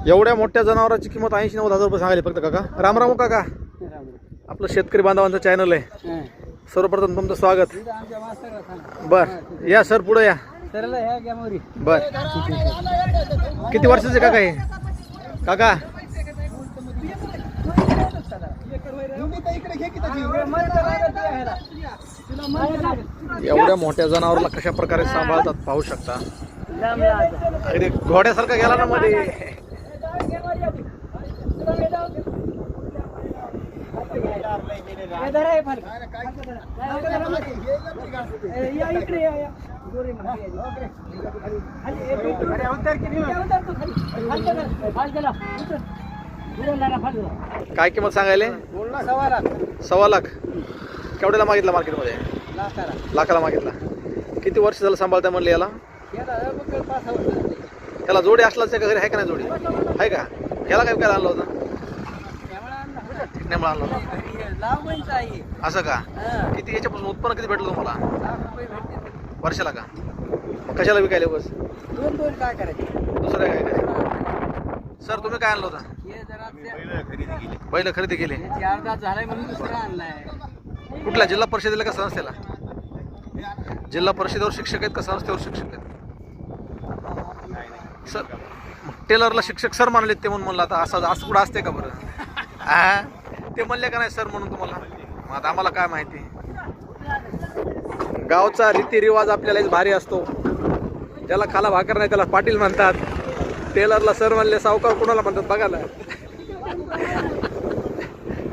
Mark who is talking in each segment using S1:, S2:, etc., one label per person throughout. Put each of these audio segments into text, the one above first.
S1: एवढ्या मोठ्या जनावरांची किंमत 80-90 हजार रुपये सांगायला फक्त काका. राम राम काका. आपलं शेतकरी बांधवांचं चॅनल आहे. सर्वप्रथम तुमचं स्वागत. बर या सर पुढे या. बर किती वर्षाचे काका हे काका? एवढ्या मोठ्या जनावराला कशा प्रकारे सांभाळतात पाहू शकता. अगदी घोड्यासारखा गेला ना मध्ये. काय किंमत सांगायले? 1.25 लाख. केवढ्याला मागितला मार्केटमध्ये? लाखाला मागितला. किती वर्ष झालं सांभाळता म्हणले याला? त्याला जोडी असलाच का घरी आहे का नाही? जोडी आहे का? याला काय काय आणलं होतं? आणलं होतं असं का? किती याच्यापासून उत्पन्न किती भेटलं तुम्हाला वर्षाला का? कशाला विकायला बस?
S2: काय करायचं
S1: दुसरं काय करायचं? सर तुम्ही काय आणलं होतं? बैल खरेदी केली. कुठल्या जिल्हा परिषदेला का संस्थेला? जिल्हा परिषदेवर शिक्षक आहेत का संस्थेवर शिक्षक आहेत? सर टेलरला शिक्षक सर मानले ते म्हणून म्हणलं. आता असं कुठं असते का बरं? हा ते म्हणले का नाही सर म्हणून तुम्हाला? मग आता आम्हाला काय माहिती. गावचा रीतिरिवाज आपल्याला भारी असतो. ज्याला खाला भाकर नाही त्याला पाटील म्हणतात. टेलरला सर म्हणले, सावकार कुणाला म्हणतात बघा ना.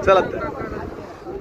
S1: चला